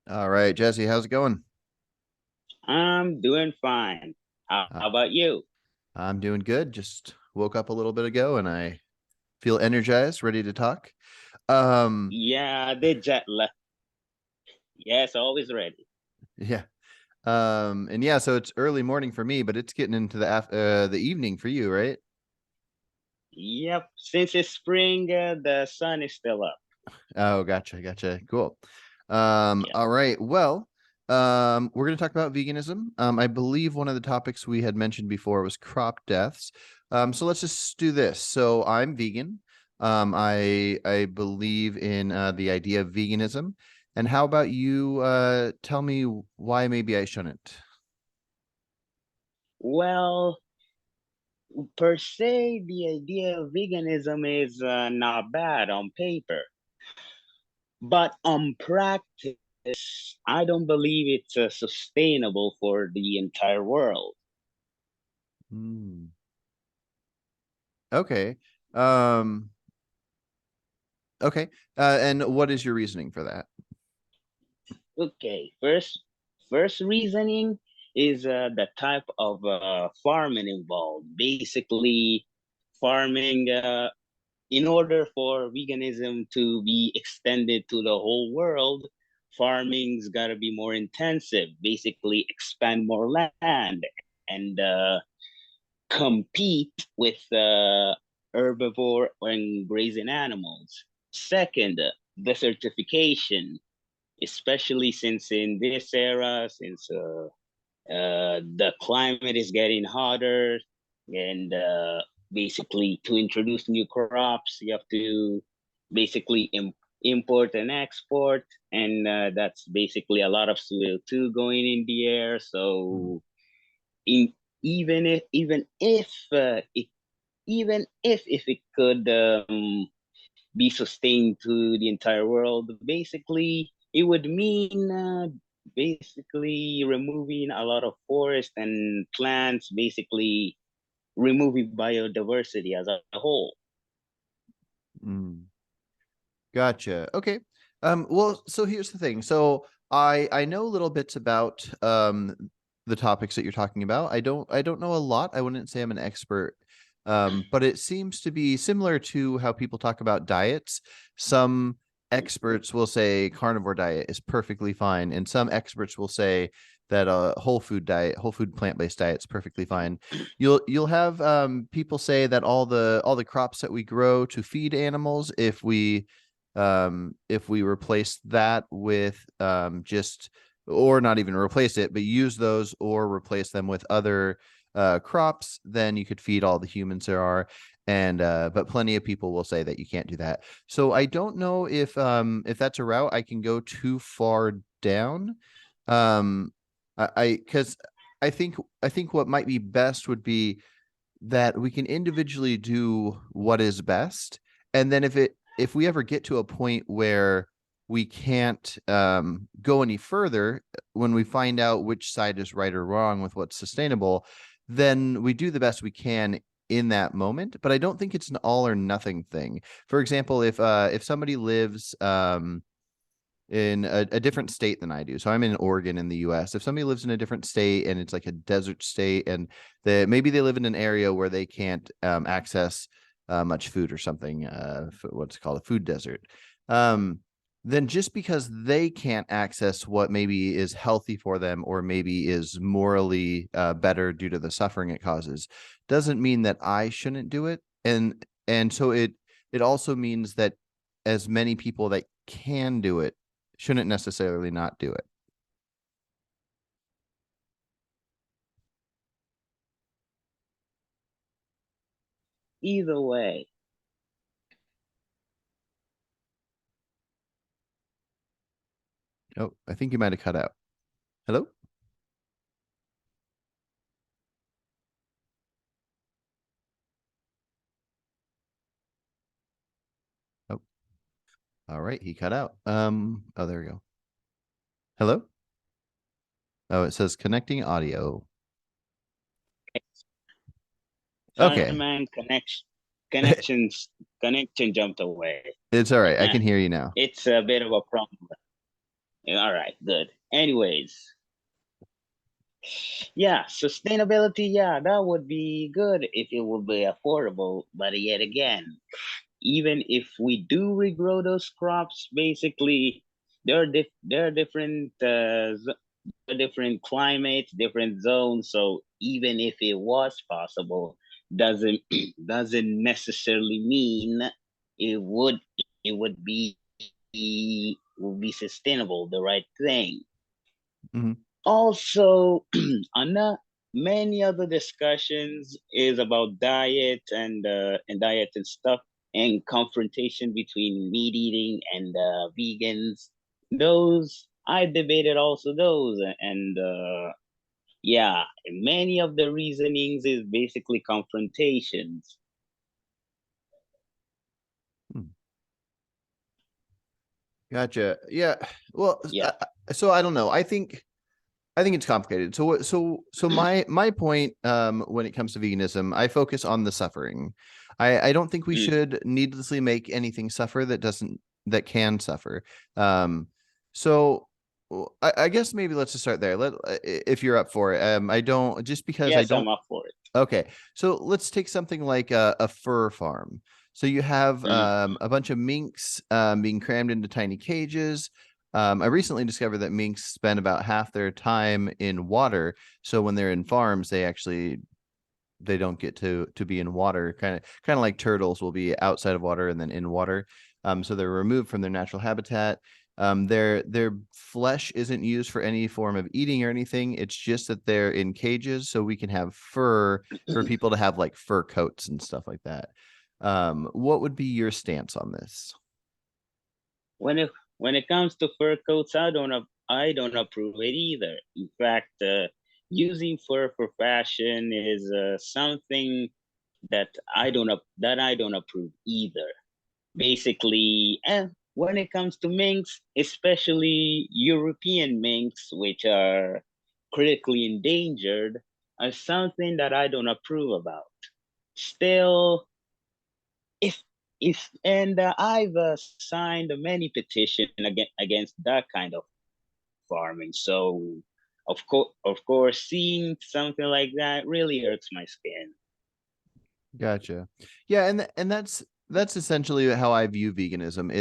All right, Jesse, how's it going? I'm doing fine. How Uh, about you? I'm doing good. Just woke up a little bit ago and I feel energized, ready to talk. Um, Yeah, the jet lag. Yes, always ready. yeah. And yeah, so it's early morning for me, but it's getting into the evening for you, right? Yep, since it's spring, the sun is still up. Oh, gotcha. Cool. Yeah. All right. Well, we're going to talk about veganism. I believe one of the topics we had mentioned before was crop deaths. So let's just do this. So I'm vegan. I believe in the idea of veganism. And how about you tell me why maybe I shouldn't? Well, per se, the idea of veganism is not bad on paper, but on practice, I don't believe it's sustainable for the entire world. Hmm. Okay. Um, okay. And what is your reasoning for that? Okay, first reasoning is the type of farming involved. Basically, farming in order for veganism to be extended to the whole world, farming's got to be more intensive. Basically, expand more land and compete with herbivore and grazing animals. Second, desertification, especially since in this era, since the climate is getting hotter, and basically to introduce new crops, you have to basically import and export, and that's basically a lot of CO2 going in the air. Hmm. So, in, even if it could be sustained to the entire world. Basically, it would mean basically removing a lot of forest and plants, basically removing biodiversity as a whole. Hmm. Gotcha. Okay. Well, so here's the thing. So I know little bits about the topics that you're talking about. I don't know a lot. I wouldn't say I'm an expert. But it seems to be similar to how people talk about diets. Some experts will say carnivore diet is perfectly fine, and some experts will say that a whole food plant-based diet is perfectly fine. You'll have people say that all the crops that we grow to feed animals, if we replace that with just or not even replace it but use those or replace them with other crops, then you could feed all the humans there are. And but plenty of people will say that you can't do that. So I don't know if that's a route I can go too far down. Um i because I think what might be best would be that we can individually do what is best. And then if we ever get to a point where we can't go any further, when we find out which side is right or wrong with what's sustainable, then we do the best we can in that moment. But I don't think it's an all or nothing thing. For example, if somebody lives in a different state than I do. So I'm in Oregon in the US. If somebody lives in a different state and it's like a desert state, and maybe they live in an area where they can't access much food or something, what's called a food desert, um, then just because they can't access what maybe is healthy for them or maybe is morally better due to the suffering it causes, doesn't mean that I shouldn't do it. And so it also means that as many people that can do it shouldn't necessarily not do it. Either way, Oh, I think you might have cut out. Hello? Oh, all right. He cut out. Oh, there we go. Hello? Oh, it says connecting audio. sorry, Okay. man, connection jumped away. It's all right. I Man, can hear you now. it's a bit of a problem. All right, good. Anyways, yeah, sustainability, yeah, that would be good if it would be affordable. But yet again, even if we do regrow those crops, basically there are different climates, different zones. So even if it was possible, doesn't doesn't necessarily mean it would it would be sustainable, the right thing. Mhm. Also, on many other discussions is about diet and diet and stuff and confrontation between meat eating and vegans. Those I debated also those and yeah, many of the reasonings is basically confrontations. Hmm. Gotcha. Yeah. Well, Yeah. so I don't know. I think it's complicated. So my point when it comes to veganism, I focus on the suffering. I don't think we Mm, should needlessly make anything suffer that can suffer. Um so I guess maybe let's just start there. If you're up for it. I don't just because I yes, don't. I'm up for it. Okay, so let's take something like a fur farm. So you have Mm. a bunch of minks being crammed into tiny cages. I recently discovered that minks spend about half their time in water. So when they're in farms, they don't get to be in water. Kind of like turtles will be outside of water and then in water. So they're removed from their natural habitat. Their flesh isn't used for any form of eating or anything. It's just that they're in cages, so we can have fur for people to have like fur coats and stuff like that. What would be your stance on this? When it comes to fur coats, I don't approve it either. In fact, using fur for fashion is something that I don't approve either. Basically, and when it comes to minks, especially European minks, which are critically endangered, are something that I don't approve about. Still, if and I've signed many petition against that kind of farming. So of course, seeing something like that really hurts my skin. Gotcha. Yeah, and that's essentially how I view veganism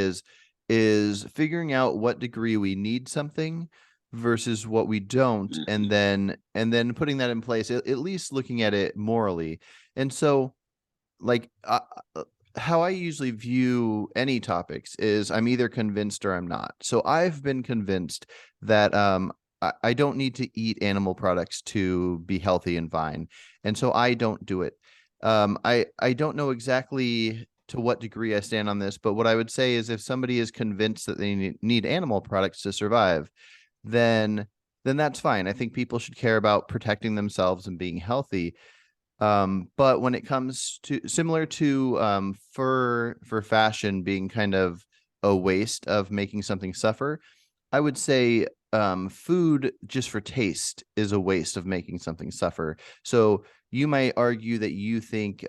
is figuring out what degree we need something versus what we don't, Mhm. and then putting that in place, at least looking at it morally. And so like how I usually view any topics is I'm either convinced or I'm not. So I've been convinced that I don't need to eat animal products to be healthy and fine, and so I don't do it. I don't know exactly to what degree I stand on this, but what I would say is if somebody is convinced that they need animal products to survive, then that's fine. I think people should care about protecting themselves and being healthy. But when it comes to similar to for fashion being kind of a waste of making something suffer, I would say food just for taste is a waste of making something suffer. So you might argue that you think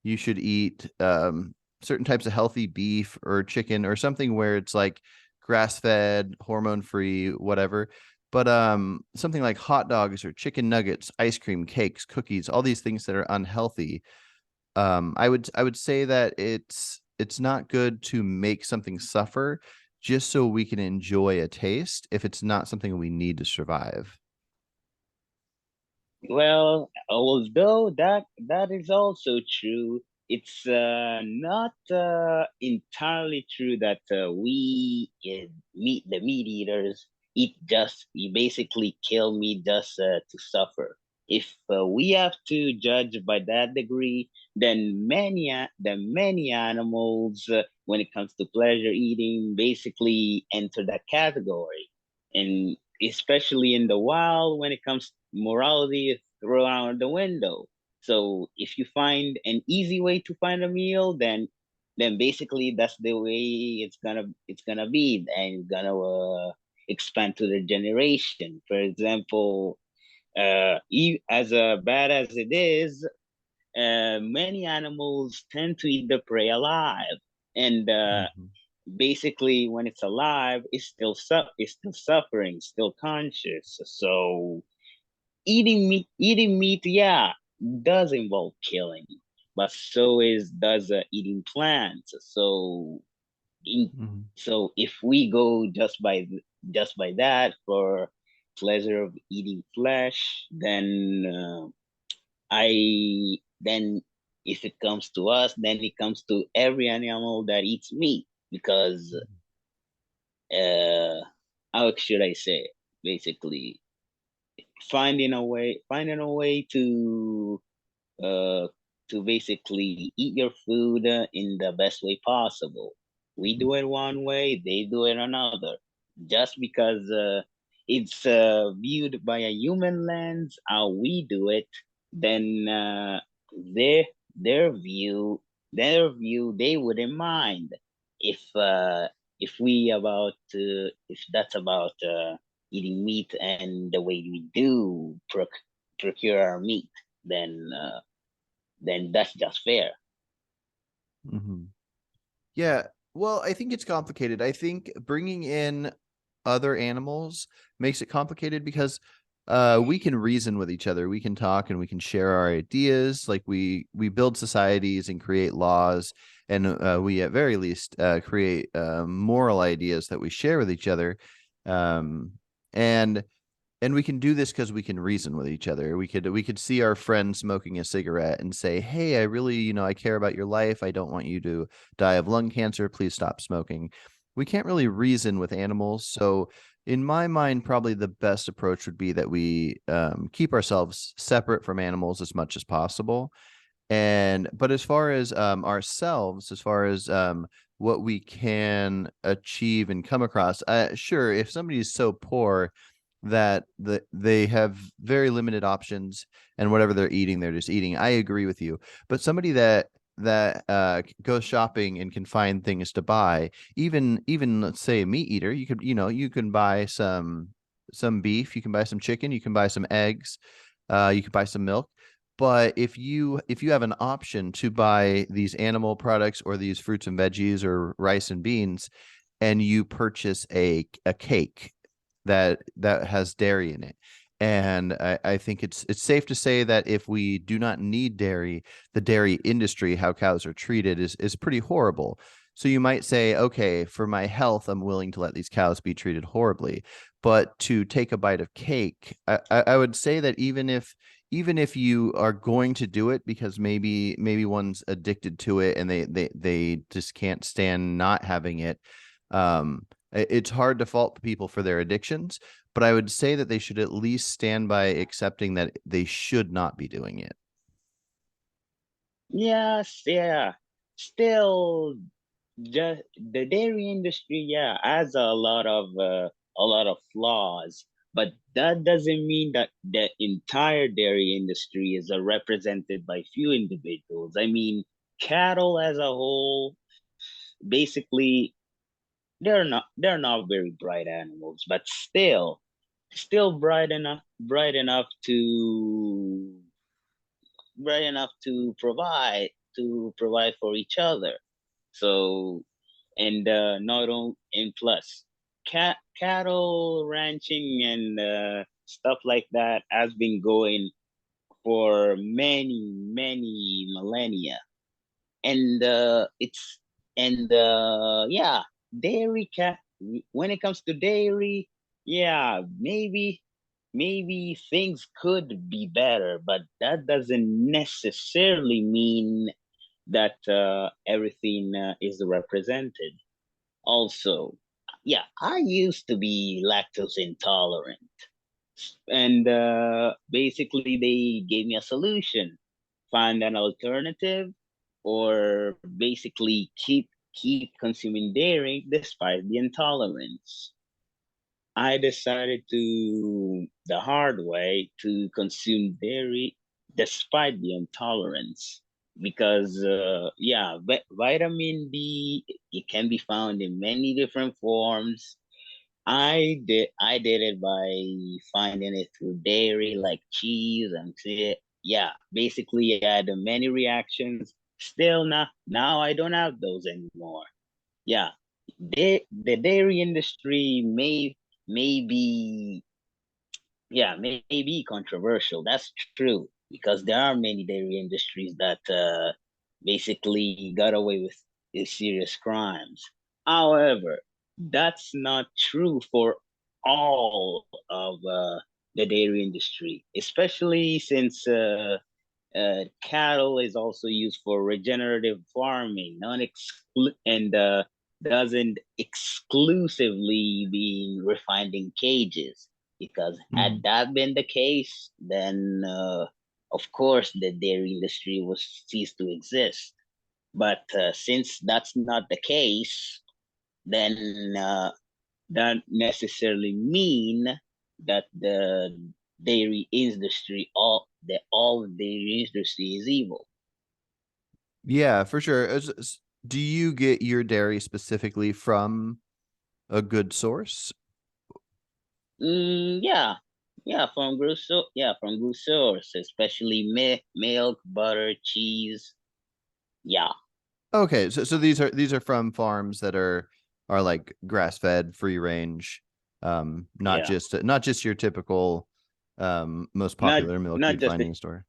you should eat certain types of healthy beef or chicken or something where it's like grass fed, hormone free, whatever. But something like hot dogs or chicken nuggets, ice cream, cakes, cookies, all these things that are unhealthy, I would say that it's not good to make something suffer just so we can enjoy a taste if it's not something we need to survive. Well, although that is also true, it's not entirely true that we meat eaters eat just we basically kill meat just to suffer. If we have to judge by that degree, then many animals, when it comes to pleasure eating, basically enter that category, and especially in the wild, when it comes morality is thrown out the window. So if you find an easy way to find a meal, then basically that's the way it's gonna be, and it's gonna expand to the generation. For example, as bad as it is, many animals tend to eat the prey alive, and Mhm. basically when it's alive, it's still suffering, still conscious. So eating meat, yeah, does involve killing, but so is does eating plants. In, Mhm. so if we go just by that for pleasure of eating flesh, then I then if it comes to us, then it comes to every animal that eats meat because uh how should I say? Basically, finding a way uh to basically eat your food in the best way possible. We do it one way, they do it another. Just because it's viewed by a human lens, how we do it, then their their view they wouldn't mind if if that's about eating meat and the way we do procure our meat, then then that's just fair. Mhm. Yeah. Well, I think it's complicated. I think bringing in other animals makes it complicated because we can reason with each other. We can talk and we can share our ideas. Like we build societies and create laws, and we at very least create moral ideas that we share with each other. Um, and and we can do this because we can reason with each other. We could see our friend smoking a cigarette and say, hey, I really, I care about your life. I don't want you to die of lung cancer. Please stop smoking. We can't really reason with animals. So in my mind, probably the best approach would be that we keep ourselves separate from animals as much as possible. And but as far as ourselves, as far as what we can achieve and come across, sure, if somebody is so poor that they have very limited options and whatever they're eating, they're just eating. I agree with you. But somebody that goes shopping and can find things to buy, even let's say a meat eater, you can buy some beef, you can buy some chicken, you can buy some eggs, you can buy some milk. But if you have an option to buy these animal products or these fruits and veggies or rice and beans, and you purchase a cake that has dairy in it. And I think it's safe to say that if we do not need dairy, the dairy industry, how cows are treated, is pretty horrible. So you might say, okay, for my health, I'm willing to let these cows be treated horribly. But to take a bite of cake, I would say that even if you are going to do it because maybe one's addicted to it and they just can't stand not having it, it's hard to fault people for their addictions, but I would say that they should at least stand by accepting that they should not be doing it. Yes, yeah. Still, just the dairy industry, yeah, has a lot of flaws, but that doesn't mean that the entire dairy industry is represented by few individuals. I mean, cattle as a whole, basically, they're not very bright animals, but still bright enough to provide for each other. So and not only and plus cattle ranching and stuff like that has been going for many millennia, and it's and yeah, dairy cat when it comes to dairy, yeah, maybe things could be better, but that doesn't necessarily mean that everything is represented. Also, yeah, I used to be lactose intolerant, and basically they gave me a solution: find an alternative, or basically keep consuming dairy despite the intolerance. I decided to the hard way to consume dairy despite the intolerance because yeah, vitamin D, it can be found in many different forms. I did it by finding it through dairy like cheese and yeah, basically I had many reactions. Still now I don't have those anymore. Yeah. the dairy industry may be, yeah, may be controversial. That's true because there are many dairy industries that basically got away with serious crimes. However, that's not true for all of the dairy industry, especially since cattle is also used for regenerative farming, and doesn't exclusively being refined in cages. Because had Mhm. that been the case, then of course the dairy industry will cease to exist. But since that's not the case, then that necessarily mean that the dairy industry, all dairy industry is evil. Yeah, for sure. Do you get your dairy specifically from a good source? Yeah, from good source, especially milk, butter, cheese. Yeah, Okay, so these are from farms that are like grass fed, free range, not yeah. just your typical most Not popular milk not you'd just find the, in a store.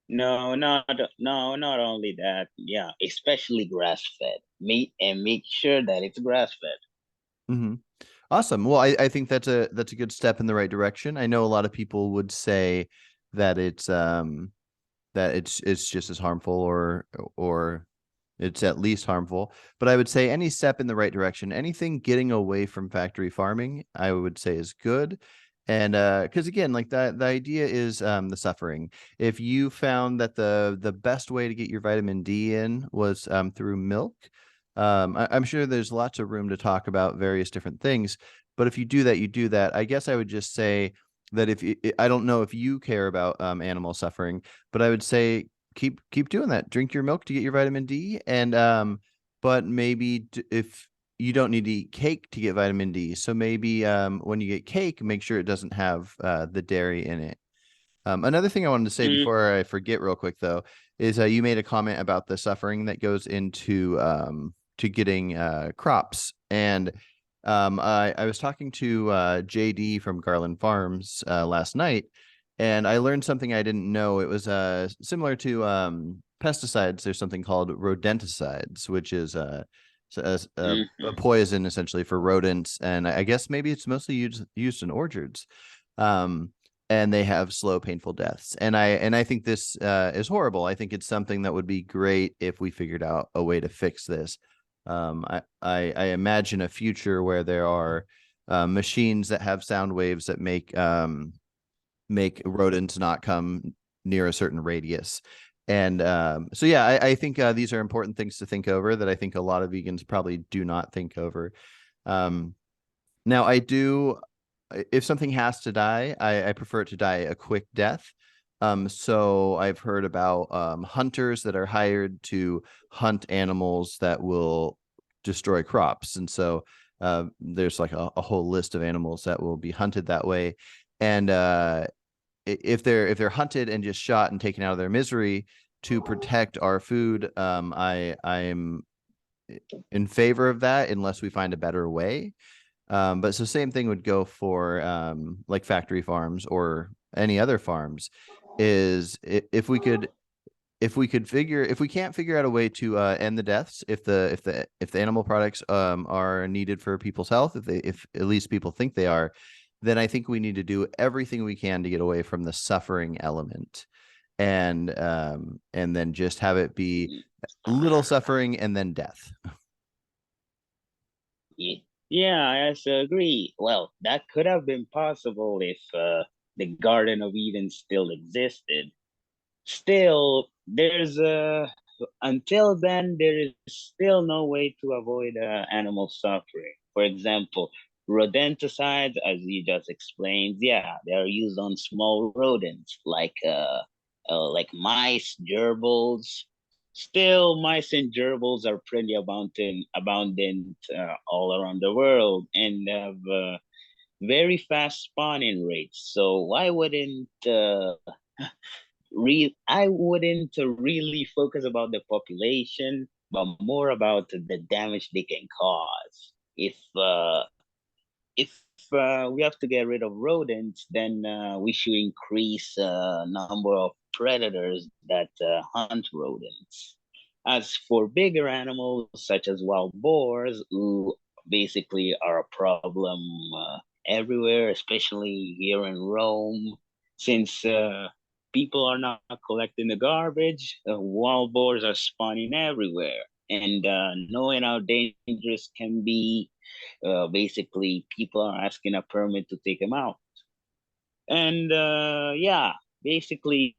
no, not only that. Yeah, especially grass fed meat, and make sure that it's grass fed. Hmm. Awesome. Well, I think that's a good step in the right direction. I know a lot of people would say that it's just as harmful or it's at least harmful. But I would say any step in the right direction, anything getting away from factory farming, I would say is good. And because again, like the idea is the suffering. If you found that the best way to get your vitamin D in was through milk, I'm sure there's lots of room to talk about various different things. But if you do that, you do that. I guess I would just say that if I don't know if you care about animal suffering, but I would say keep doing that. Drink your milk to get your vitamin D, and but maybe if you don't need to eat cake to get vitamin D, so maybe when you get cake, make sure it doesn't have the dairy in it. Another thing I wanted to say Mm, before I forget real quick though is you made a comment about the suffering that goes into to getting crops, and I was talking to JD from Garland Farms last night, and I learned something I didn't know. It was similar to pesticides. There's something called rodenticides, which is a mhm. poison essentially for rodents, and I guess maybe it's mostly used in orchards. Um, and they have slow, painful deaths. And I think this is horrible. I think it's something that would be great if we figured out a way to fix this. I imagine a future where there are machines that have sound waves that make rodents not come near a certain radius. And so, yeah, I think these are important things to think over that I think a lot of vegans probably do not think over. Um, Now, I do, if something has to die, I prefer it to die a quick death. So I've heard about hunters that are hired to hunt animals that will destroy crops. And so there's like a whole list of animals that will be hunted that way. And if they're hunted and just shot and taken out of their misery to protect our food, I'm in favor of that unless we find a better way. But so same thing would go for like factory farms or any other farms. Is if we can't figure out a way to end the deaths, if the animal products are needed for people's health, if at least people think they are, then I think we need to do everything we can to get away from the suffering element, and then just have it be little suffering and then death. Yeah, I also agree. Well, that could have been possible if the Garden of Eden still existed. Still, there's until then there is still no way to avoid animal suffering. For example, rodenticides, as you just explained, yeah, they are used on small rodents like mice, gerbils. Still, mice and gerbils are pretty abundant all around the world and have very fast spawning rates. So why wouldn't I wouldn't really focus about the population, but more about the damage they can cause. If we have to get rid of rodents, then we should increase number of predators that hunt rodents. As for bigger animals such as wild boars, who basically are a problem everywhere, especially here in Rome, since people are not collecting the garbage, wild boars are spawning everywhere. And knowing how dangerous can be, basically people are asking a permit to take them out. And yeah, basically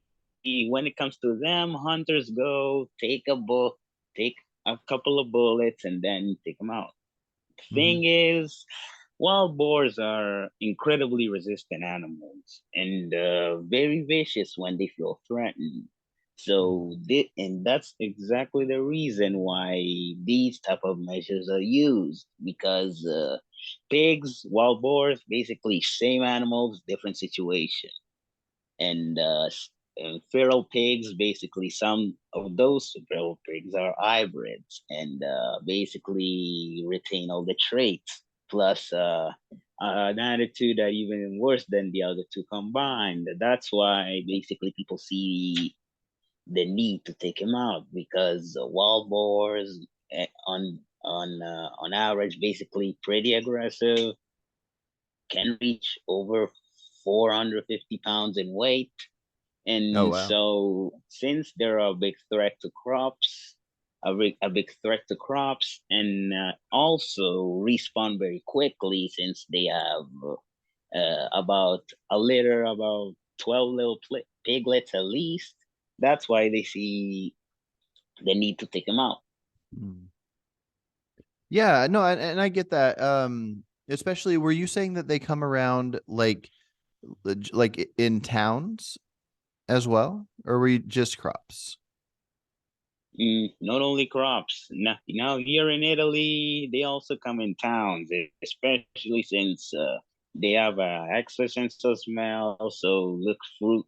when it comes to them, hunters go take a couple of bullets and then take them out. Mhm. Thing is, wild boars are incredibly resistant animals and very vicious when they feel threatened. Mm. And that's exactly the reason why these type of measures are used, because pigs, wild boars, basically same animals, different situation. And feral pigs, basically some of those feral pigs are hybrids and basically retain all the traits, plus an attitude that even worse than the other two combined. That's why basically people see the need to take him out, because wild boars on average basically pretty aggressive, can reach over 450 pounds in weight. Oh And wow. so, since they're a big threat to crops, a big threat to crops, and also respawn very quickly, since they have about a litter, about 12 little piglets at least. That's why they see the need to take them out. Mm. Yeah, no, and I get that. Especially, were you saying that they come around like in towns as well, or were you just crops? Not only crops. Now here in Italy, they also come in towns, especially since they have a extra sense of smell. So look food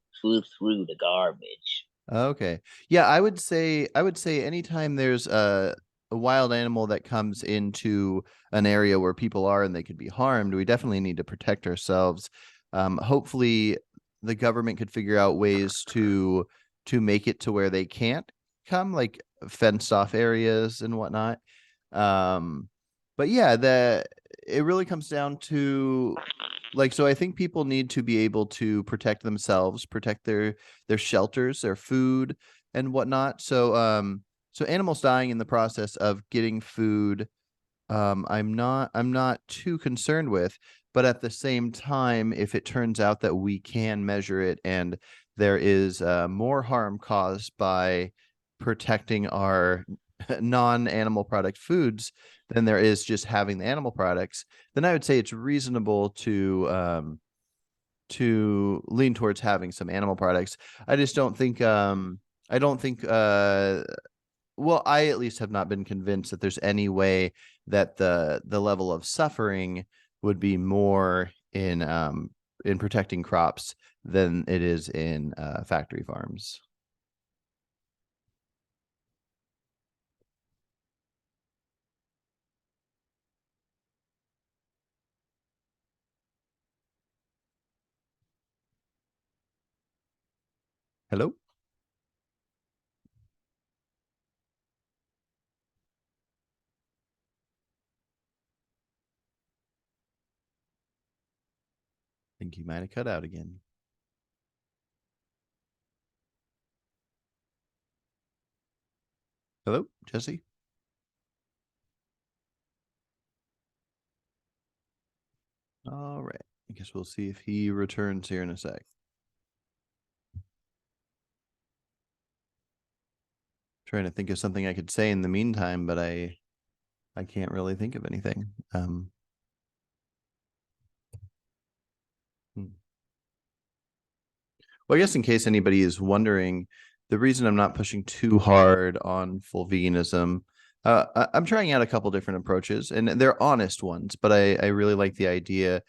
through the garbage. Okay. Yeah, I would say anytime there's a wild animal that comes into an area where people are and they could be harmed, we definitely need to protect ourselves. Hopefully the government could figure out ways to make it to where they can't come, like fenced off areas and whatnot. Um, but yeah, the it really comes down to like, so I think people need to be able to protect themselves, protect their shelters, their food and whatnot. So animals dying in the process of getting food, I'm not too concerned with, but at the same time, if it turns out that we can measure it and there is more harm caused by protecting our non-animal product foods than there is just having the animal products, then I would say it's reasonable to lean towards having some animal products. I just don't think well, I at least have not been convinced that there's any way that the level of suffering would be more in protecting crops than it is in factory farms. Hello? I think you might have cut out again. Hello, Jesse? All right. I guess we'll see if he returns here in a sec. Trying to think of something I could say in the meantime, but I can't really think of anything. Hmm. Well, I guess in case anybody is wondering, the reason I'm not pushing too hard on full veganism, I'm trying out a couple different approaches, and they're honest ones. But I really like the idea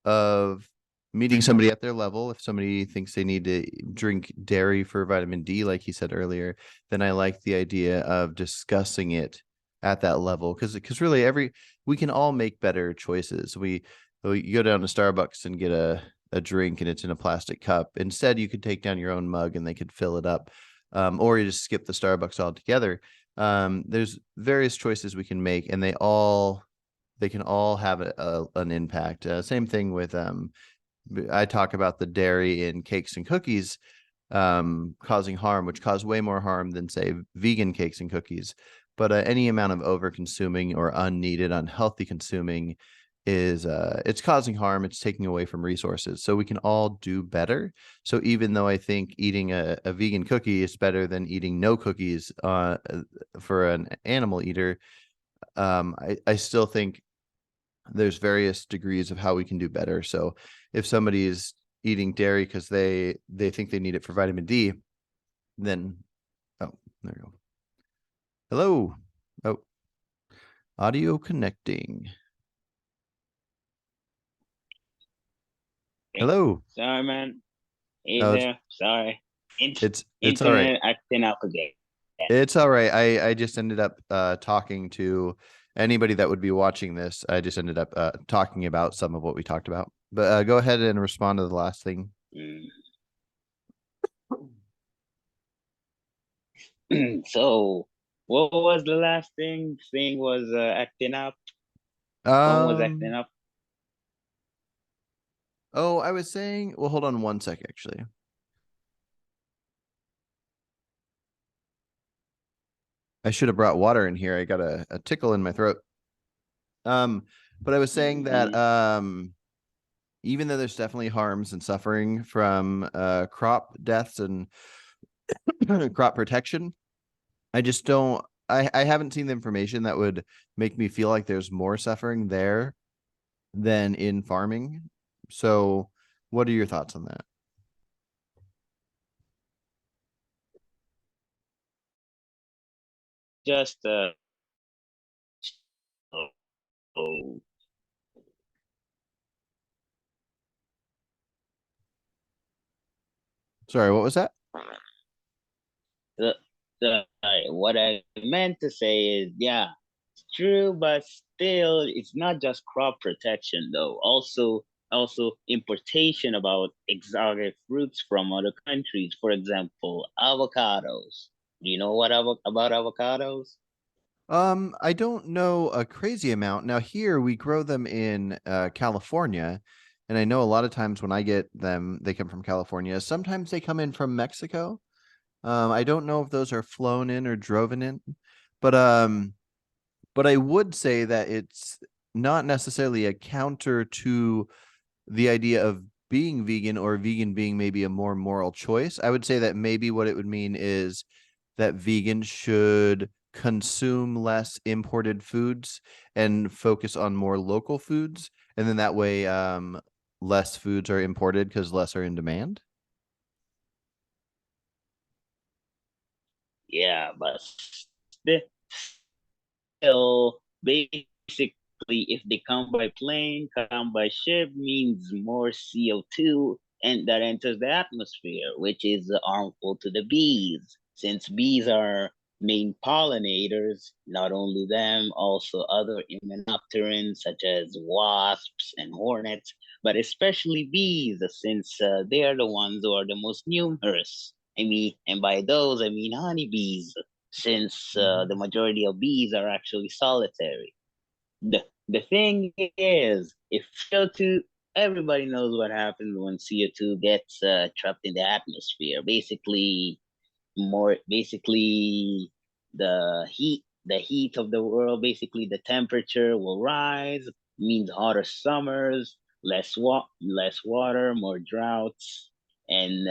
of meeting somebody at their level. If somebody thinks they need to drink dairy for vitamin D, like he said earlier, then I like the idea of discussing it at that level, because really we can all make better choices. You go down to Starbucks and get a drink and it's in a plastic cup. Instead, you could take down your own mug and they could fill it up, or you just skip the Starbucks altogether. There's various choices we can make, and they can all have an impact. Same thing with I talk about the dairy in cakes and cookies causing harm, which cause way more harm than, say, vegan cakes and cookies. But any amount of over consuming or unneeded, unhealthy consuming is it's causing harm. It's taking away from resources. So we can all do better. So even though I think eating a vegan cookie is better than eating no cookies for an animal eater, I still think there's various degrees of how we can do better. So if somebody is eating dairy because they think they need it for vitamin D, then oh, there you go. Hello. Oh, audio connecting. Hello. Sorry, man. Hey Oh, there. Sorry. it's all right. Internet acting up again. It's all right. I just ended up talking to anybody that would be watching this. I just ended up talking about some of what we talked about. But go ahead and respond to the last thing. So, what was the last thing? Thing was acting up. Phone was acting Um. up. Oh, I was saying. Well, hold on one sec, actually. I should have brought water in here. I got a tickle in my throat. But I was saying that even though there's definitely harms and suffering from crop deaths and crop protection, I just don't I haven't seen the information that would make me feel like there's more suffering there than in farming. So what are your thoughts on that? Just oh, Sorry, what was that? the what I meant to say is, yeah, it's true, but still, it's not just crop protection though. Also importation about exotic fruits from other countries. For example, avocados. Do you know about avocados? I don't know a crazy amount. Now here we grow them in California, and I know a lot of times when I get them, they come from California. Sometimes they come in from Mexico. I don't know if those are flown in or driven in, but I would say that it's not necessarily a counter to the idea of being vegan, or vegan being maybe a more moral choice. I would say that maybe what it would mean is that vegans should consume less imported foods and focus on more local foods. And then that way, less foods are imported because less are in demand. Yeah, but still, basically, if they come by plane, come by ship, means more CO2 and that enters the atmosphere, which is harmful to the bees. Since bees are main pollinators, not only them, also other hymenopterans such as wasps and hornets, but especially bees, since they are the ones who are the most numerous. I mean, and by those, I mean honeybees, since the Mhm. majority of bees are actually solitary. The thing is, if CO2, everybody knows what happens when CO2 gets trapped in the atmosphere. Basically, the heat of the world, basically the temperature will rise, means hotter summers, less water, more droughts, and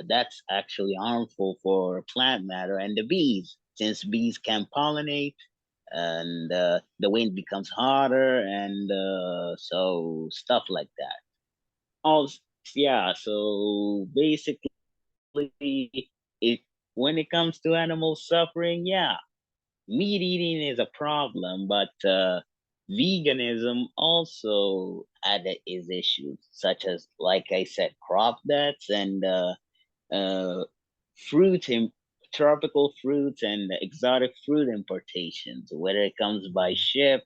that's actually harmful for plant matter and the bees, since bees can pollinate, and the wind becomes hotter, and so stuff like that. Also, yeah. So basically, it when it comes to animal suffering, yeah, meat eating is a problem, but veganism also added its issues, such as, like I said, crop deaths and uh, fruit in tropical fruits and exotic fruit importations, whether it comes by ship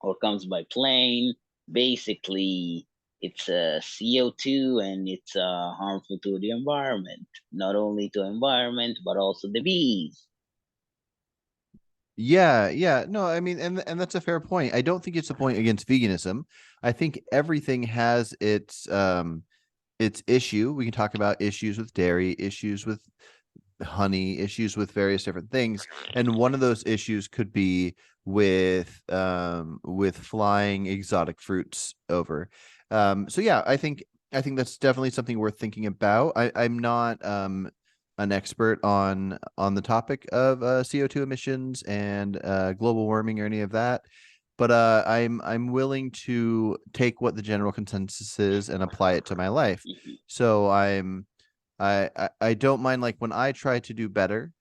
or comes by plane. Basically, it's CO2 and it's harmful to the environment, not only to environment but also the bees. Yeah, yeah. No, I mean, and that's a fair point. I don't think it's a point against veganism. I think everything has its issue. We can talk about issues with dairy, issues with honey, issues with various different things, and one of those issues could be with flying exotic fruits over. So yeah, I think that's definitely something worth thinking about. I'm not an expert on the topic of CO2 emissions and global warming or any of that, but I'm willing to take what the general consensus is and apply it to my life. Mhm. So I don't mind, like, when I try to do better.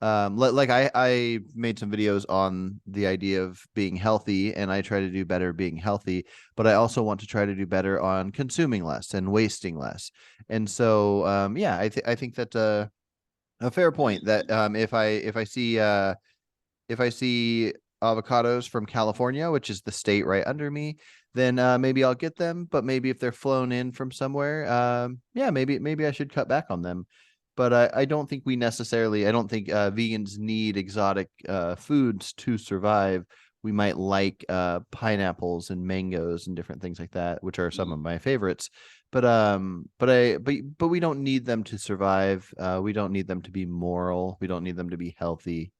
Like I made some videos on the idea of being healthy, and I try to do better being healthy, but I also want to try to do better on consuming less and wasting less. And so yeah, I think that's a fair point, that Mhm. if I see avocados from California, which is the state right under me, then maybe I'll get them. But maybe if they're flown in from somewhere, yeah, maybe I should cut back on them. But I don't think we necessarily. I don't think vegans need exotic foods to survive. We might like pineapples and mangoes and different things like that, which are some of my favorites. But we don't need them to survive. We don't need them to be moral. We don't need them to be healthy.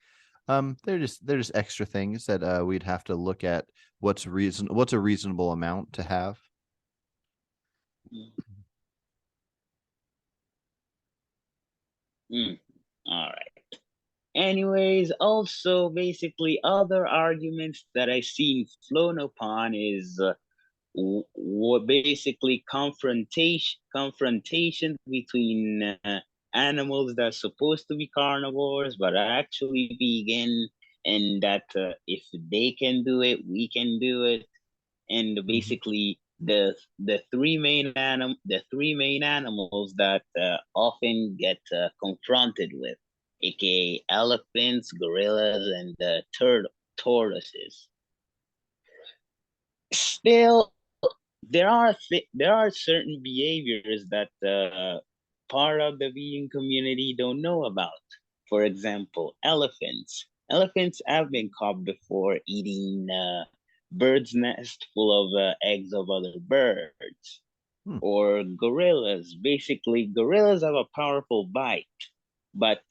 They're just extra things that we'd have to look at what's a reasonable amount to have. Mhm. Mm. All right. Anyways, also basically other arguments that I've seen flown upon is basically confrontation between animals that are supposed to be carnivores but are actually vegan, and that if they can do it, we can do it. And Mhm. basically the three main animals that often get confronted with, aka elephants, gorillas, and tortoises. Still, there are certain behaviors that part of the vegan community don't know about. For example, elephants. Elephants have been caught before eating birds' nest full of eggs of other birds. Hmm. Or gorillas. Basically, gorillas have a powerful bite, but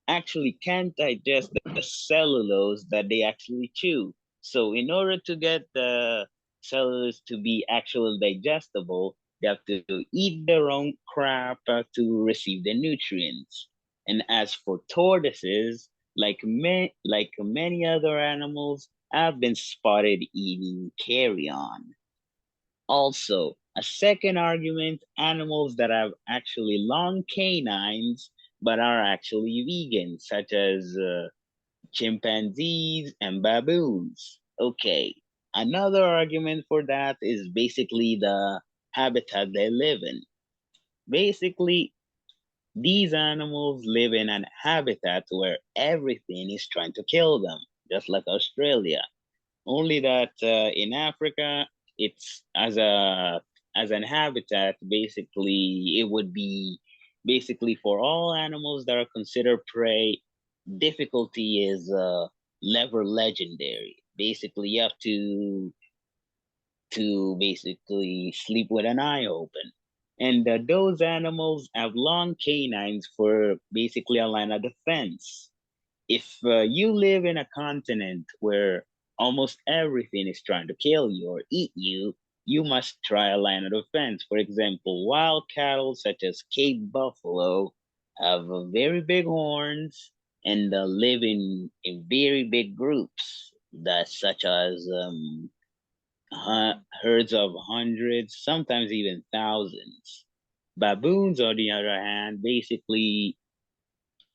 actually can't digest the cellulose that they actually chew. So, in order to get the cellulose to be actually digestible, they have to eat their own crap to receive the nutrients. And as for tortoises, like many other animals, have been spotted eating carrion. Also, a second argument, animals that have actually long canines but are actually vegan, such as chimpanzees and baboons. Okay, another argument for that is basically the habitat they live in. Basically, these animals live in an habitat where everything is trying to kill them, just like Australia. Only that in Africa, it's as an habitat. Basically, it would be basically for all animals that are considered prey. Difficulty is never legendary. Basically, you have to basically sleep with an eye open. And those animals have long canines for basically a line of defense. If you live in a continent where almost everything is trying to kill you or eat you, you must try a line of defense. For example, wild cattle such as Cape buffalo have very big horns and live in very big groups, that such as herds of hundreds, sometimes even thousands. Baboons, on the other hand, basically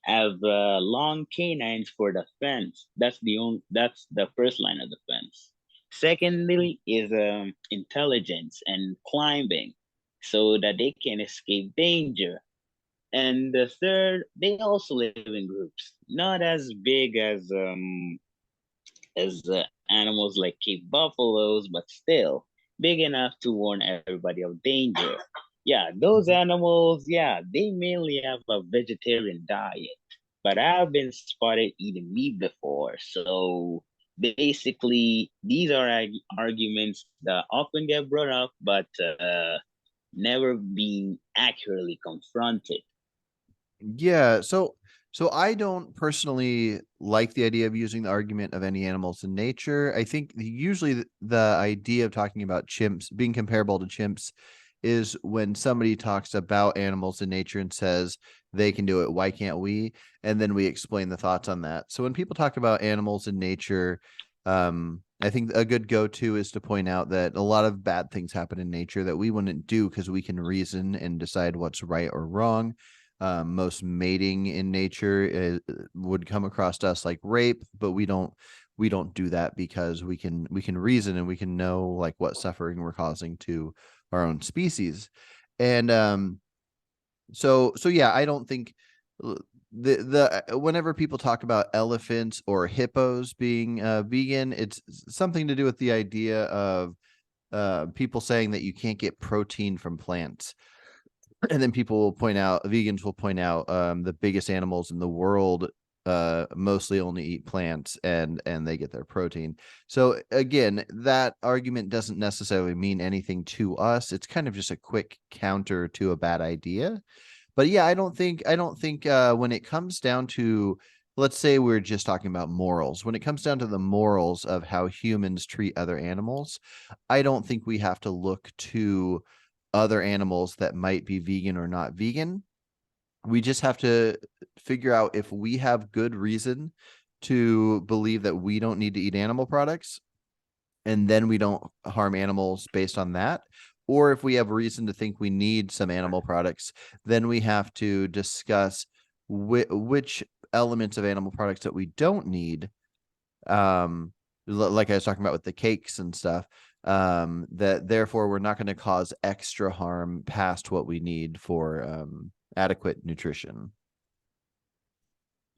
have long canines for defense. That's the first line of defense. Secondly is intelligence and climbing so that they can escape danger. And the third, they also live in groups, not as big as animals like Cape buffaloes, but still big enough to warn everybody of danger. Yeah, those Mhm. animals, yeah, they mainly have a vegetarian diet, but I've been spotted eating meat before. So basically, these are arguments that often get brought up, but never being accurately confronted. Yeah, so I don't personally like the idea of using the argument of any animals in nature. I think usually the idea of talking about chimps being comparable to chimps is when somebody talks about animals in nature and says they can do it, why can't we? And then we explain the thoughts on that. So when people talk about animals in nature, I think a good go-to is to point out that a lot of bad things happen in nature that we wouldn't do because we can reason and decide what's right or wrong. Most mating in nature would come across us like rape, but we don't do that because we can reason and we can know like what suffering we're causing to our own species. And so yeah, I don't think the whenever people talk about elephants or hippos being vegan, it's something to do with the idea of people saying that you can't get protein from plants. And then people will point out, vegans will point out, the biggest animals in the world mostly only eat plants and they get their protein. So again, that argument doesn't necessarily mean anything to us. It's kind of just a quick counter to a bad idea. But yeah, I don't think when it comes down to, let's say we're just talking about morals, when it comes down to the morals of how humans treat other animals, I don't think we have to look to other animals that might be vegan or not vegan. We just have to figure out if we have good reason to believe that we don't need to eat animal products, and then we don't harm animals based on that. Or if we have reason to think we need some animal products, then we have to discuss which elements of animal products that we don't need, like I was talking about with the cakes and stuff, that therefore we're not going to cause extra harm past what we need for adequate nutrition.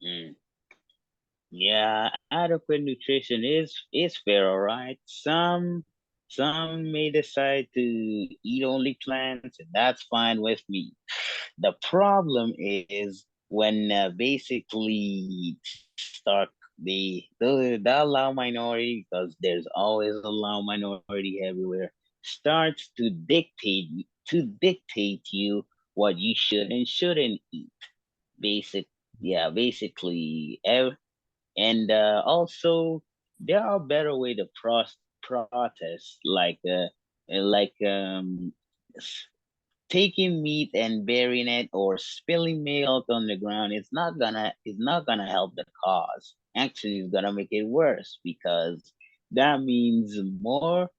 Mm. Yeah, adequate nutrition is fair, all right. Some may decide to eat only plants, and that's fine with me. The problem is when basically start the allow minority, because there's always a allow minority everywhere, starts to dictate you what you should and shouldn't eat. Basic, yeah, basically, and also there are better way to protest, like taking meat and burying it or spilling milk on the ground. It's not gonna help the cause. Actually, it's gonna make it worse because that means more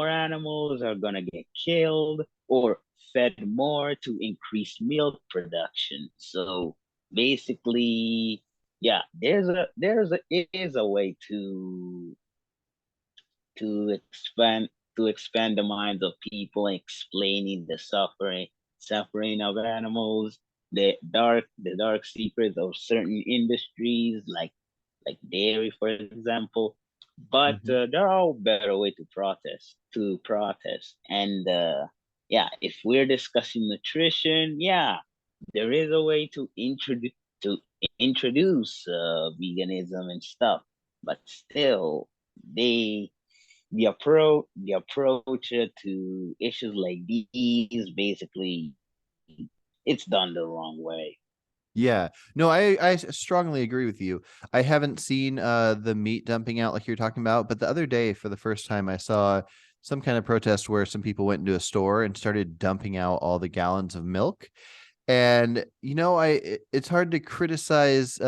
animals are gonna get killed or fed more to increase milk production. So basically, yeah, it is a way to expand the minds of people, explaining the suffering of animals, the dark secrets of certain industries like dairy, for example. But Mhm. there are better way to protest. And yeah, if we're discussing nutrition, yeah, there is a way to introduce veganism and stuff. But still, they the approach to issues like these, basically, it's done the wrong way. Yeah. No, I strongly agree with you. I haven't seen the meat dumping out like you're talking about, but the other day for the first time I saw some kind of protest where some people went into a store and started dumping out all the gallons of milk. And it's hard to criticize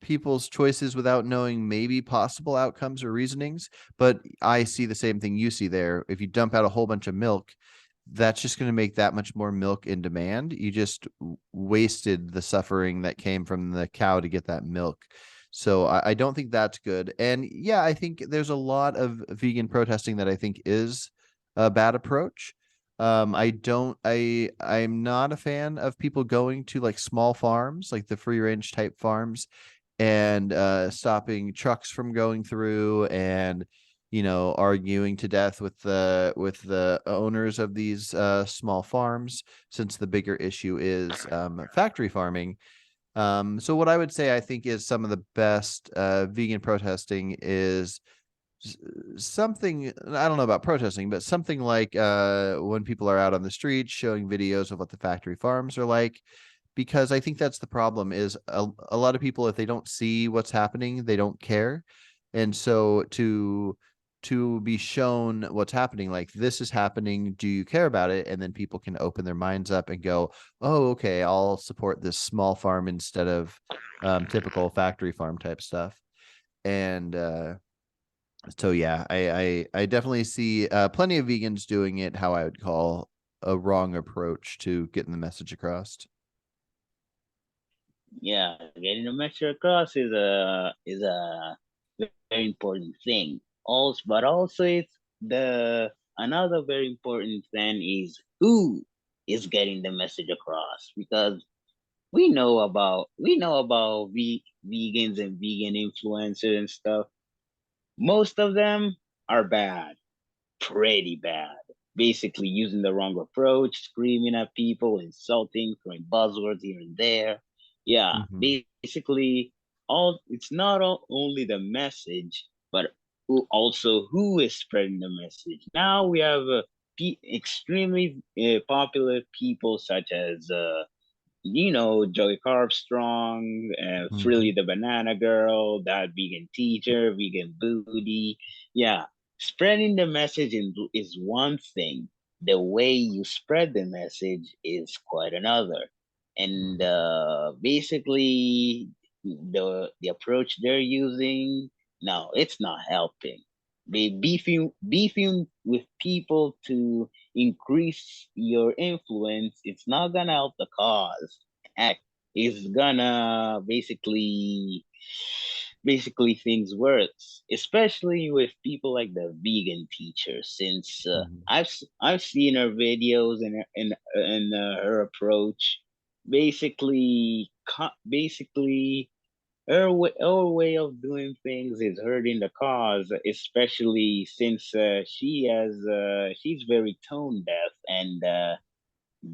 people's choices without knowing maybe possible outcomes or reasonings, but I see the same thing you see there. If you dump out a whole bunch of milk, that's just going to make that much more milk in demand. You just wasted the suffering that came from the cow to get that milk. So I don't think that's good. And yeah, I think there's a lot of vegan protesting that I think is a bad approach. I'm not a fan of people going to like small farms, like the free range type farms, and stopping trucks from going through, and arguing to death with the owners of these small farms, since the bigger issue is factory farming. So what I would say I think is some of the best vegan protesting is something, I don't know about protesting, but something like when people are out on the streets showing videos of what the factory farms are like, because I think that's the problem is a lot of people, if they don't see what's happening, they don't care. And so to be shown what's happening, like this is happening, do you care about it? And then people can open their minds up and go, oh, okay, I'll support this small farm instead of typical factory farm type stuff. And so yeah, I definitely see plenty of vegans doing it how I would call a wrong approach to getting the message across. Yeah, getting the message across is a very important thing. Also, but also it's the another very important thing is who is getting the message across, because we know about vegans and vegan influencers and stuff. Most of them are bad, pretty bad. Basically, using the wrong approach, screaming at people, insulting, throwing buzzwords here and there. Yeah, Hmm. basically, all it's not only the message, but also who is spreading the message. Now we have extremely popular people such as Joey Carbstrong, Frilly Hmm. the Banana Girl, that vegan teacher, vegan booty. Yeah, spreading the message is one thing. The way you spread the message is quite another. And Hmm. basically, the approach they're using, no, it's not helping. They beefing with people to increase your influence. It's not gonna help the cause. Heck, it's gonna basically things worse, especially with people like the vegan teacher. Since Hmm. I've seen her videos and her approach, basically her way of doing things is hurting the cause, especially since she's very tone deaf and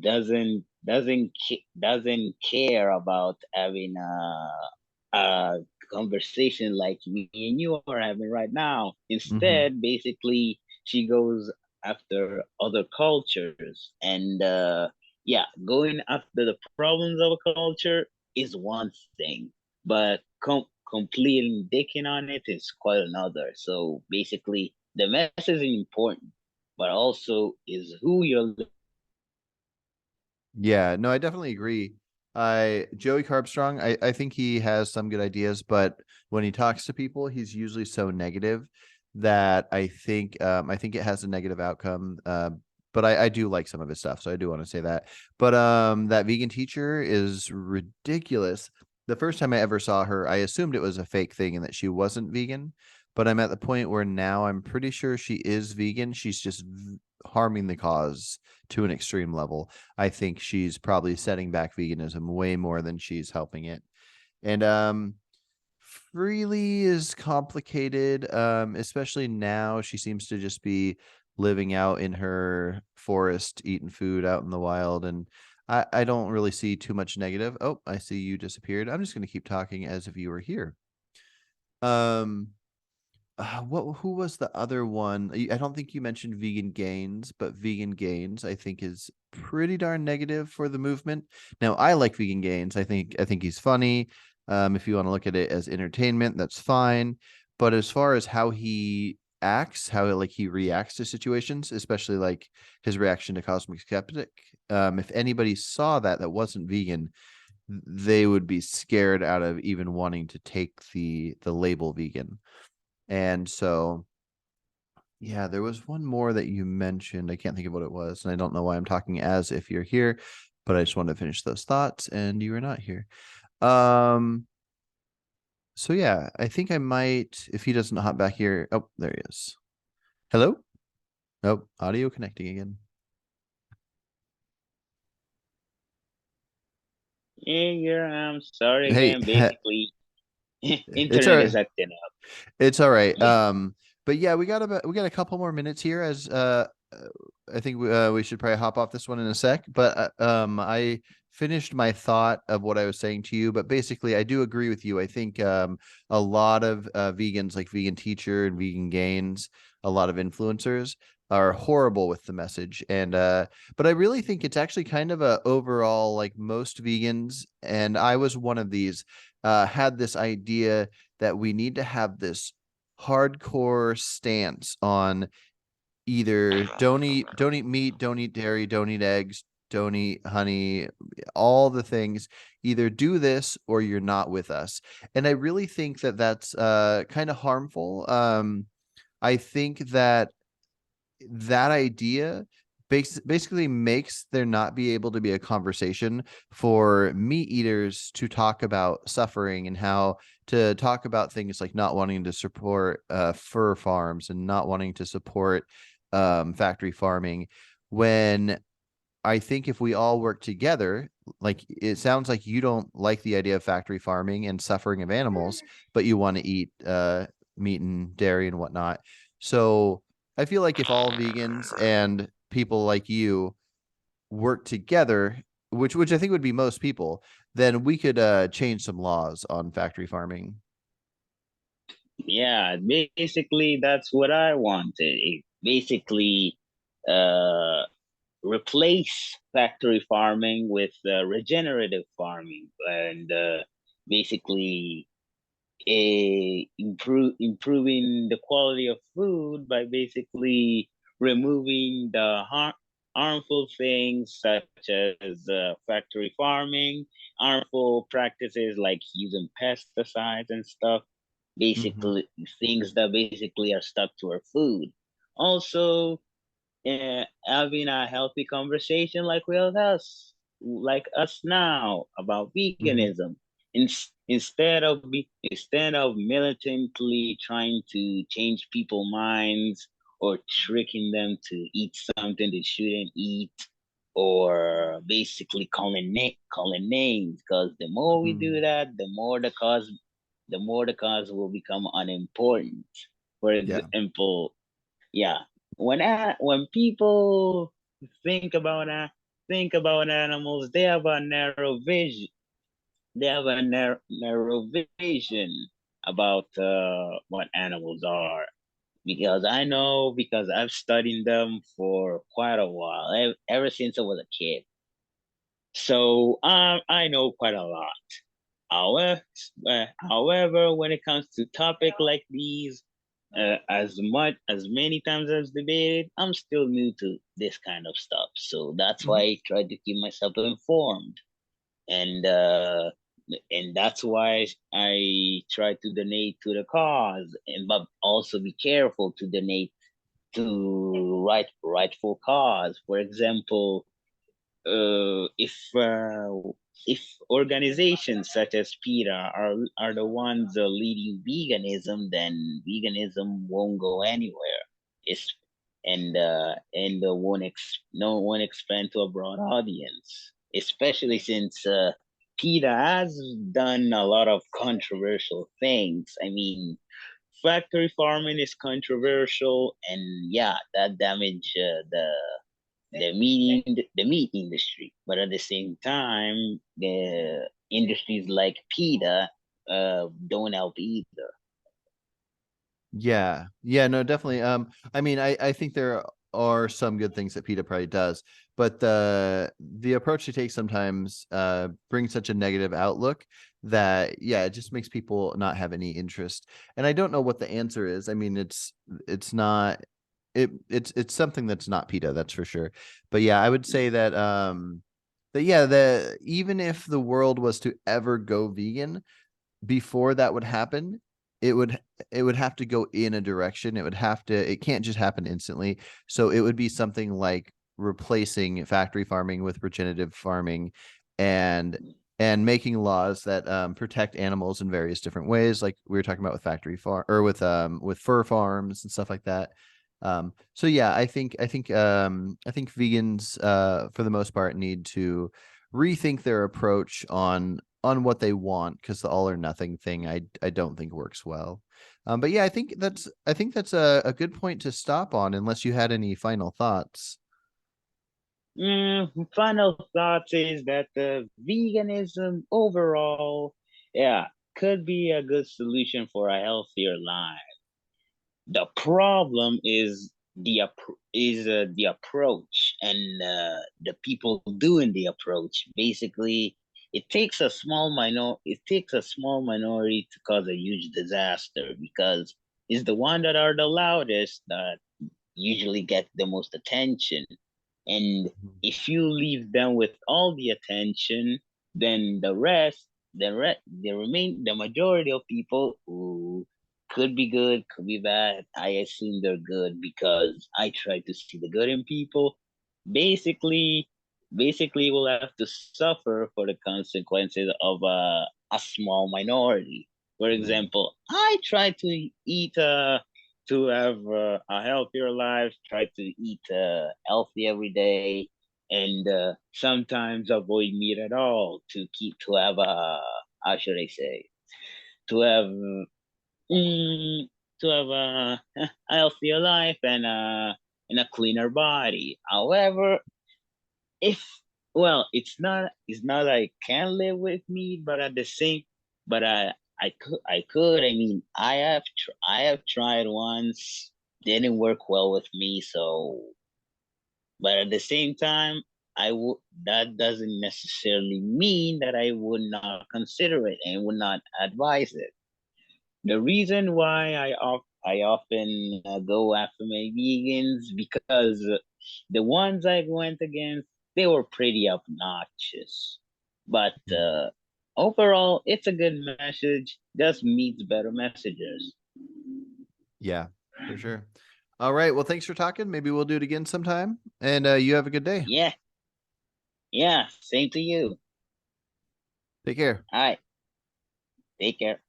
doesn't care about having a conversation like me and you are having right now. Hmm. Instead, basically, she goes after other cultures, and yeah, going after the problems of a culture is one thing, but completely dicking on it is quite another. So basically, the message is important, but also is who you're. Yeah, no, I definitely agree. Joey Carbstrong, I think he has some good ideas, but when he talks to people, he's usually so negative that I think it has a negative outcome. But I do like some of his stuff, so I do want to say that. But that vegan teacher is ridiculous. The first time I ever saw her, I assumed it was a fake thing and that she wasn't vegan. But I'm at the point where now I'm pretty sure she is vegan. She's just harming the cause to an extreme level. I think she's probably setting back veganism way more than she's helping it. And Freely is complicated, especially now. She seems to just be living out in her forest, eating food out in the wild. And I don't really see too much negative. Oh, I see you disappeared. I'm just going to keep talking as if you were here. Um, who was the other one? I don't think you mentioned Vegan Gains, but Vegan Gains I think is pretty darn negative for the movement. Now, I like Vegan Gains. I think he's funny. If you want to look at it as entertainment, that's fine. But as far as how he acts, how like he reacts to situations, especially like his reaction to Cosmic Skeptic, if anybody saw that wasn't vegan, they would be scared out of even wanting to take the label vegan. And so, yeah, there was one more that you mentioned. I can't think of what it was, and I don't know why I'm talking as if you're here, but I just wanted to finish those thoughts, and you were not here. Um, So yeah, I think I might, if he doesn't hop back here. Oh, there he is. Hello? Oh, audio connecting again. Yeah, yeah, I'm sorry Hey, again. Basically, it's all internet right. is acting up. It's all right. Yeah. But yeah, we got a couple more minutes here as I think we should probably hop off this one in a sec, but I finished my thought of what I was saying to you, but basically I do agree with you. I think a lot of vegans like Vegan Teacher and Vegan Gains, a lot of influencers are horrible with the message, and but I really think it's actually kind of a overall, like, most vegans, and I was one of these, had this idea that we need to have this hardcore stance on either don't eat meat, don't eat dairy, don't eat eggs, don't eat honey, all the things. Either do this or you're not with us. And I really think that that's kind of harmful. I think that that idea basically makes there not be able to be a conversation for meat eaters to talk about suffering and how to talk about things like not wanting to support fur farms and not wanting to support factory farming, when I think if we all work together, like, it sounds like you don't like the idea of factory farming and suffering of animals, but you want to eat meat and dairy and whatnot. So I feel like if all vegans and people like you work together, which I think would be most people, then we could change some laws on factory farming. Yeah, basically that's what I wanted. Basically, uh, replace factory farming with regenerative farming, and basically improving the quality of food by basically removing the harmful things such as factory farming, harmful practices like using pesticides and stuff, Hmm. basically things that basically are stuck to our food. Also, having a healthy conversation like us now about Hmm. veganism. Instead of militantly trying to change people's minds or tricking them to eat something they shouldn't eat, or basically calling names, because the more we do Hmm. that, the more the cause will become unimportant. For Yeah. example, yeah, when people think about think about animals, they have a narrow vision. They have a narrow vision about what animals are. Because I know, because I've studied them for quite a while, ever since I was a kid. So I know quite a lot. However, however, when it comes to topic like these, as much as many times as debated, I'm still new to this kind of stuff. So that's why Hmm. I try to keep myself informed, and uh, and that's why I try to donate to the cause, and but also be careful to donate to rightful cause. For example, if organizations such as PETA are the ones leading veganism, then veganism won't go anywhere. It's and won't no one expand to a broad audience, especially since PETA has done a lot of controversial things. I mean, factory farming is controversial, and yeah, that damage the meat industry. But at the same time, the industries like PETA don't help either. Yeah. Yeah, no, definitely. I mean, I think there are some good things that PETA probably does, but the approach they take sometimes brings such a negative outlook that, yeah, it just makes people not have any interest. And I don't know what the answer is. I mean, it's not it's something that's not PETA, that's for sure. But yeah, I would say that that yeah, the even if the world was to ever go vegan, before that would happen, it would it would have to go in a direction. It can't just happen instantly. So it would be something like replacing factory farming with regenerative farming, and and making laws that protect animals in various different ways, like we were talking about with factory farm or with fur farms and stuff like that. So yeah, I think vegans for the most part need to rethink their approach on what they want, because the all or nothing thing I don't think works well. But yeah, I think that's a good point to stop on, unless you had any final thoughts. Final thoughts is that the veganism overall, yeah, could be a good solution for a healthier life. The problem is the approach and the people doing the approach. Basically, it takes a small minority to cause a huge disaster, because it's the one that are the loudest that usually get the most attention. And Mhm. if you leave them with all the attention, then the majority of people who could be good, could be bad. I assume they're good because I try to see the good in people. Basically, basically, we'll have to suffer for the consequences of a small minority. For Yeah. example, I try to eat to have a healthier life, try to eat healthy every day, and sometimes avoid meat at all to have a, how should I say, to have mm, to have a healthier life and a cleaner body. However, if it's not I can live with meat, but at the same, but I could. I mean, I have tried once, didn't work well with me. So, but at the same time, I would. That doesn't necessarily mean that I would not consider it and would not advise it. The reason why I often go after my vegans, because the ones I went against, they were pretty obnoxious. But Mhm. overall, it's a good message. Just meets better messengers. Yeah, for sure. All right. Well, thanks for talking. Maybe we'll do it again sometime. And you have a good day. Yeah, yeah. Same to you. Take care. All right. Take care.